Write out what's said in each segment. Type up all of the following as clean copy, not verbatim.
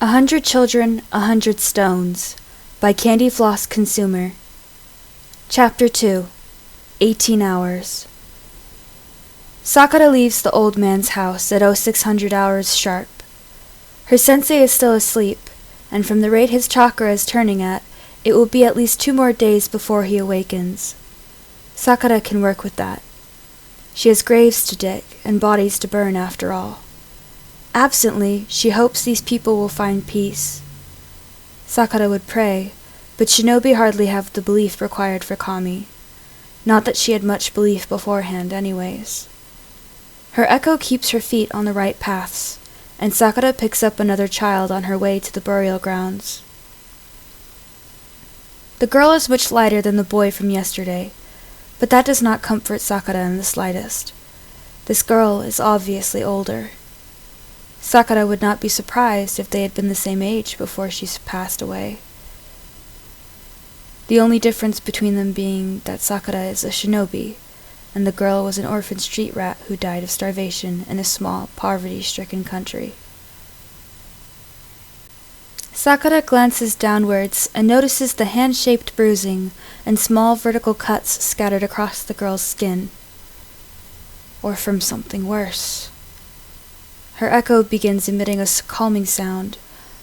100 Children, 100 Stones by Candy Floss Consumer. Chapter 2. 18 Hours. Sakura leaves the old man's house at 0600 hours sharp. Her sensei is still asleep, and from the rate his chakra is turning at, it will be at least 2 more days before he awakens. Sakura can work with that. She has graves to dig and bodies to burn after all. Absently, she hopes these people will find peace. Sakura would pray, but shinobi hardly have the belief required for kami. Not that she had much belief beforehand anyways. Her echo keeps her feet on the right paths, and Sakura picks up another child on her way to the burial grounds. The girl is much lighter than the boy from yesterday, but that does not comfort Sakura in the slightest. This girl is obviously older. Sakura would not be surprised if they had been the same age before she passed away. The only difference between them being that Sakura is a shinobi, and the girl was an orphan street rat who died of starvation in a small, poverty-stricken country. Sakura glances downwards and notices the hand-shaped bruising and small vertical cuts scattered across the girl's skin. Or from something worse. Her echo begins emitting a calming sound,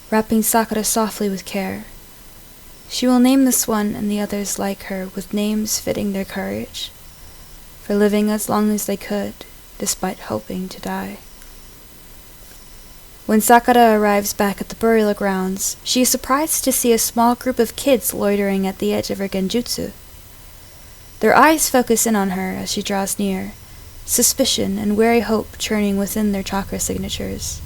wrapping Sakura softly with care. She will name this one and the others like her with names fitting their courage, for living as long as they could, despite hoping to die. When Sakura arrives back at the burial grounds, she is surprised to see a small group of kids loitering at the edge of her genjutsu. Their eyes focus in on her as she draws near, suspicion and wary hope churning within their chakra signatures.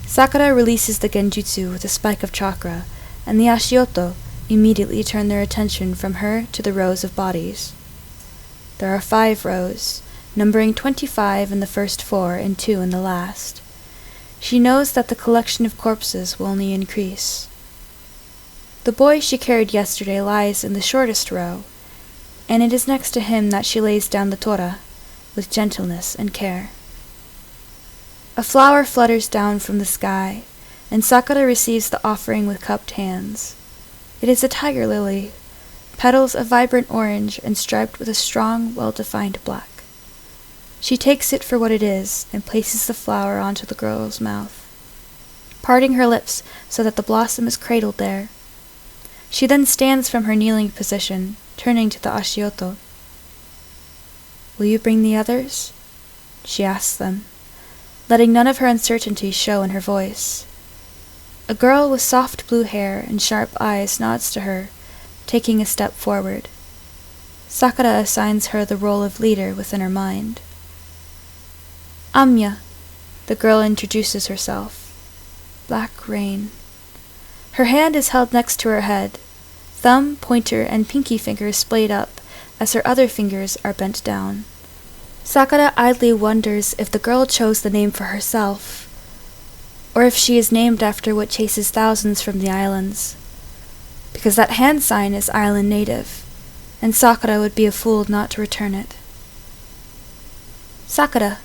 Sakura releases the genjutsu with a spike of chakra, and the ashioto immediately turn their attention from her to the rows of bodies. There are 5 rows, numbering 25 in the first 4 and 2 in the last. She knows that the collection of corpses will only increase. The boy she carried yesterday lies in the shortest row, and it is next to him that she lays down the tora, with gentleness and care. A flower flutters down from the sky, and Sakura receives the offering with cupped hands. It is a tiger lily, petals of vibrant orange and striped with a strong, well-defined black. She takes it for what it is and places the flower onto the girl's mouth, parting her lips so that the blossom is cradled there. She then stands from her kneeling position, turning to the ashioto. "Will you bring the others?" she asks them, letting none of her uncertainty show in her voice. A girl with soft blue hair and sharp eyes nods to her, taking a step forward. Sakura assigns her the role of leader within her mind. "Amya," the girl introduces herself. Black rain. Her hand is held next to her head, thumb, pointer, and pinky fingers splayed up, as her other fingers are bent down. Sakura idly wonders if the girl chose the name for herself, or if she is named after what chases thousands from the islands, because that hand sign is island native, and Sakura would be a fool not to return it. "Sakura."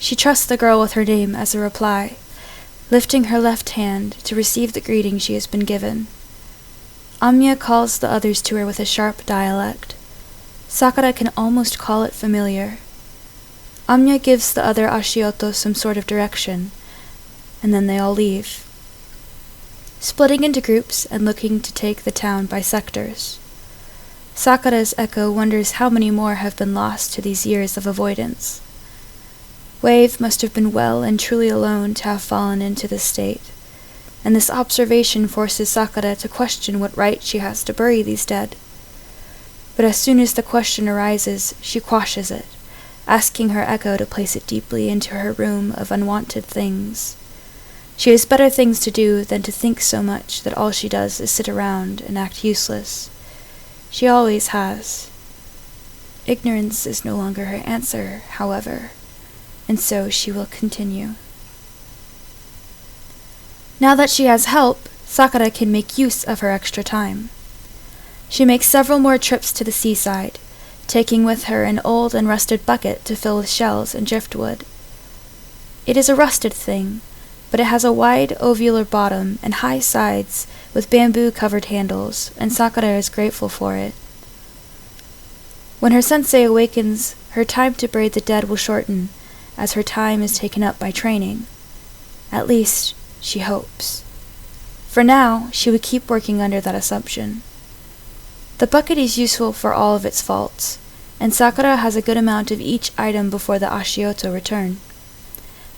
She trusts the girl with her name as a reply, lifting her left hand to receive the greeting she has been given. Amya calls the others to her with a sharp dialect. Sakura can almost call it familiar. Amya gives the other ashioto some sort of direction, and then they all leave, splitting into groups and looking to take the town by sectors. Sakura's echo wonders how many more have been lost to these years of avoidance. Wave must have been well and truly alone to have fallen into this state, and this observation forces Sakura to question what right she has to bury these dead. But as soon as the question arises, she quashes it, asking her echo to place it deeply into her room of unwanted things. She has better things to do than to think so much that all she does is sit around and act useless. She always has. Ignorance is no longer her answer, however, and so she will continue. Now that she has help, Sakura can make use of her extra time. She makes several more trips to the seaside, taking with her an old and rusted bucket to fill with shells and driftwood. It is a rusted thing, but it has a wide ovular bottom and high sides with bamboo-covered handles, and Sakura is grateful for it. When her sensei awakens, her time to braid the dead will shorten, as her time is taken up by training. At least, she hopes. For now, she would keep working under that assumption. The bucket is useful for all of its faults, and Sakura has a good amount of each item before the ashioto return.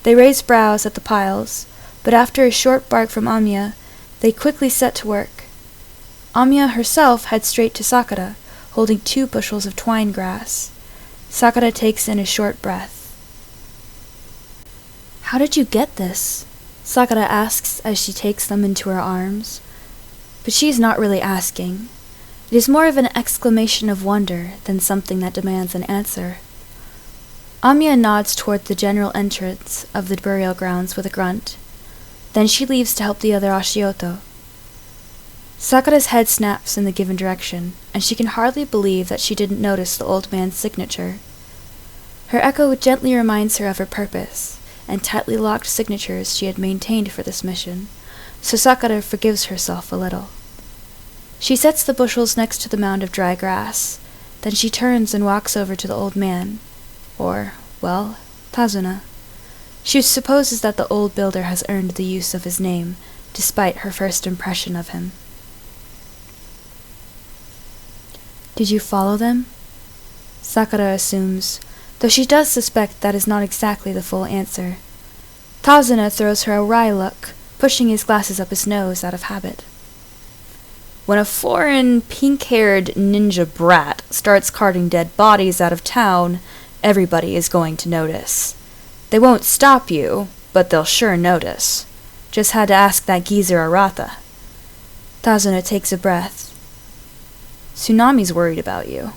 They raise brows at the piles, but after a short bark from Amiya, they quickly set to work. Amiya herself heads straight to Sakura, holding 2 bushels of twine grass. Sakura takes in a short breath. "How did you get this?" Sakura asks as she takes them into her arms. But she is not really asking. It is more of an exclamation of wonder than something that demands an answer. Amiya nods toward the general entrance of the burial grounds with a grunt. Then she leaves to help the other ashioto. Sakura's head snaps in the given direction, and she can hardly believe that she didn't notice the old man's signature. Her echo gently reminds her of her purpose, and tightly locked signatures she had maintained for this mission, so Sakura forgives herself a little. She sets the bushels next to the mound of dry grass, then she turns and walks over to the old man, or, well, Tazuna. She supposes that the old builder has earned the use of his name, despite her first impression of him. "Did you follow them?" Sakura assumes, though she does suspect that is not exactly the full answer. Tazuna throws her a wry look, pushing his glasses up his nose out of habit. "When a foreign, pink-haired ninja brat starts carting dead bodies out of town, everybody is going to notice. They won't stop you, but they'll sure notice. Just had to ask that geezer Arata." Tazuna takes a breath. "Tsunami's worried about you."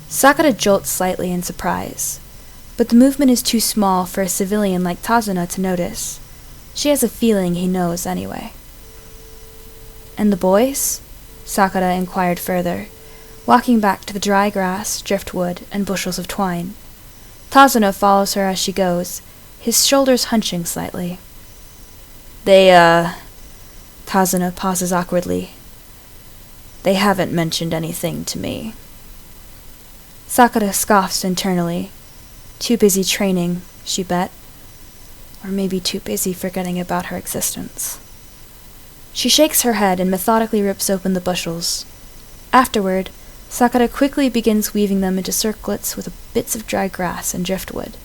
Sakura jolts slightly in surprise, but the movement is too small for a civilian like Tazuna to notice. She has a feeling he knows anyway. "And the boys?" Sakura inquired further, walking back to the dry grass, driftwood, and bushels of twine. Tazuna follows her as she goes, his shoulders hunching slightly. Tazuna pauses awkwardly. "They haven't mentioned anything to me." Sakura scoffs internally. Too busy training, she bet. Or maybe too busy forgetting about her existence. She shakes her head and methodically rips open the bushels. Afterward, Sakura quickly begins weaving them into circlets with bits of dry grass and driftwood.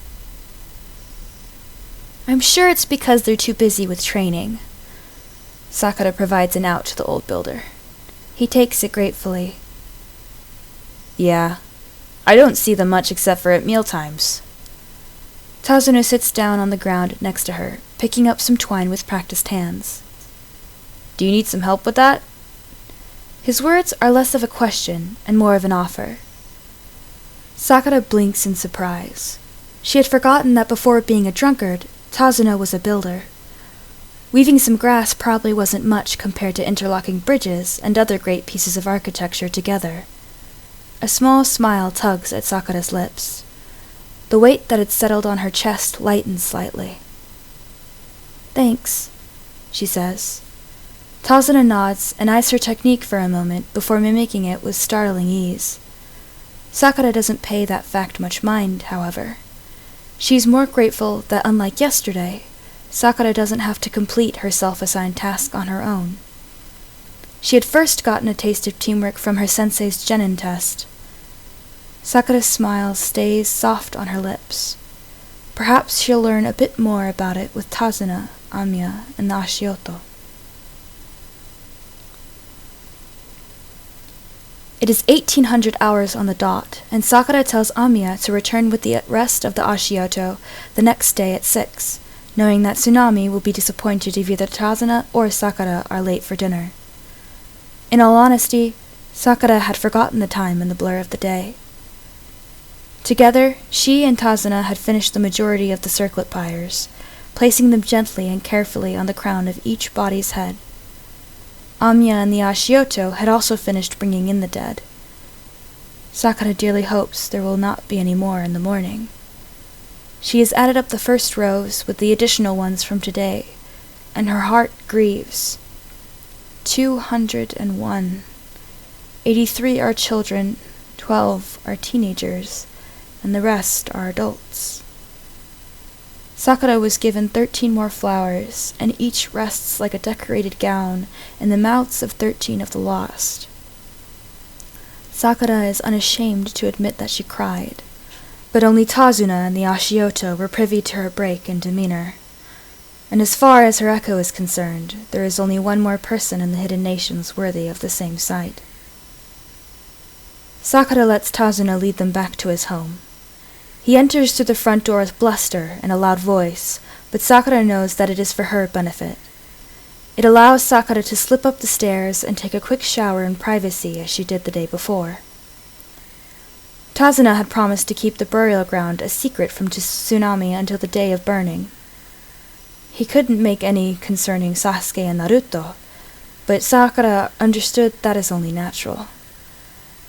"I'm sure it's because they're too busy with training." Sakura provides an out to the old builder. He takes it gratefully. "Yeah, I don't see them much except for at mealtimes." Tazuna sits down on the ground next to her, picking up some twine with practiced hands. "Do you need some help with that?" His words are less of a question and more of an offer. Sakura blinks in surprise. She had forgotten that before being a drunkard, Tazuna was a builder. Weaving some grass probably wasn't much compared to interlocking bridges and other great pieces of architecture together. A small smile tugs at Sakura's lips. The weight that had settled on her chest lightens slightly. "Thanks," she says. Tazuna nods and eyes her technique for a moment before mimicking it with startling ease. Sakura doesn't pay that fact much mind, however. She's more grateful that, unlike yesterday, Sakura doesn't have to complete her self-assigned task on her own. She had first gotten a taste of teamwork from her sensei's genin test. Sakura's smile stays soft on her lips. Perhaps she'll learn a bit more about it with Tazuna, Amiya, and the ashioto. It is 1800 hours on the dot, and Sakura tells Amiya to return with the rest of the ashioto the next day at 6, knowing that Tsunami will be disappointed if either Tazuna or Sakura are late for dinner. In all honesty, Sakura had forgotten the time in the blur of the day. Together, she and Tazuna had finished the majority of the circlet pyres, placing them gently and carefully on the crown of each body's head. Amiya and the ashioto had also finished bringing in the dead. Sakura dearly hopes there will not be any more in the morning. She has added up the first rows with the additional ones from today, and her heart grieves. 201. 83 are children, 12 are teenagers, and the rest are adults. Sakura was given 13 more flowers, and each rests like a decorated gown in the mouths of 13 of the lost. Sakura is unashamed to admit that she cried, but only Tazuna and the ashioto were privy to her break in demeanor. And as far as her echo is concerned, there is only one more person in the hidden nations worthy of the same sight. Sakura lets Tazuna lead them back to his home. He enters through the front door with bluster and a loud voice, but Sakura knows that it is for her benefit. It allows Sakura to slip up the stairs and take a quick shower in privacy as she did the day before. Tazuna had promised to keep the burial ground a secret from Tsunami until the day of burning. He couldn't make any concerning Sasuke and Naruto, but Sakura understood that is only natural.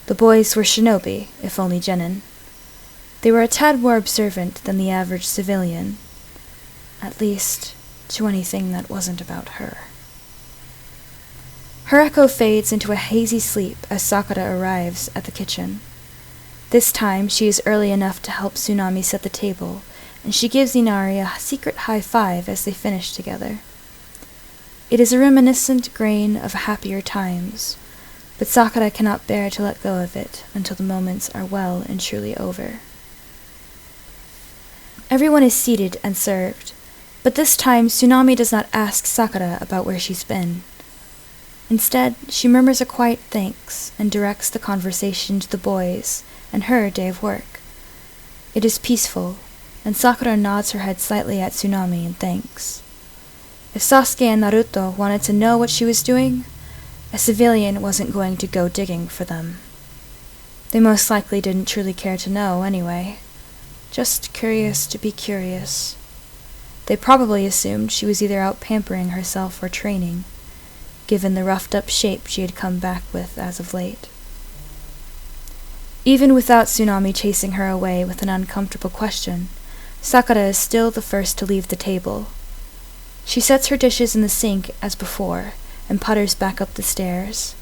The boys were shinobi, if only genin. They were a tad more observant than the average civilian, at least to anything that wasn't about her. Her echo fades into a hazy sleep as Sakura arrives at the kitchen. This time she is early enough to help Tsunami set the table, and she gives Inari a secret high five as they finish together. It is a reminiscent grain of happier times, but Sakura cannot bear to let go of it until the moments are well and truly over. Everyone is seated and served, but this time Tsunami does not ask Sakura about where she's been. Instead, she murmurs a quiet thanks and directs the conversation to the boys and her day of work. It is peaceful, and Sakura nods her head slightly at Tsunami in thanks. If Sasuke and Naruto wanted to know what she was doing, a civilian wasn't going to go digging for them. They most likely didn't truly care to know anyway. Just curious to be curious. They probably assumed she was either out pampering herself or training, given the roughed-up shape she had come back with as of late. Even without Tsunami chasing her away with an uncomfortable question, Sakura is still the first to leave the table. She sets her dishes in the sink as before, and putters back up the stairs.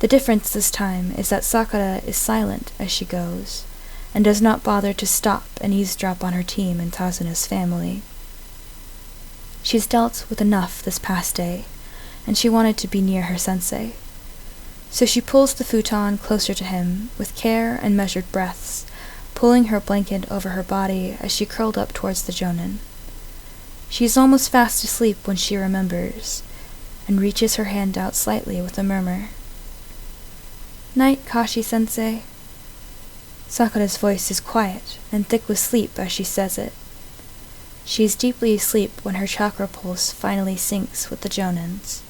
The difference this time is that Sakura is silent as she goes, and does not bother to stop and eavesdrop on her team and Tazuna's family. She's dealt with enough this past day, and she wanted to be near her sensei. So she pulls the futon closer to him with care and measured breaths, pulling her blanket over her body as she curled up towards the jonin. She is almost fast asleep when she remembers, and reaches her hand out slightly with a murmur. "Night, Kashi-sensei." Sakura's voice is quiet and thick with sleep as she says it. She is deeply asleep when her chakra pulse finally syncs with the jonin's.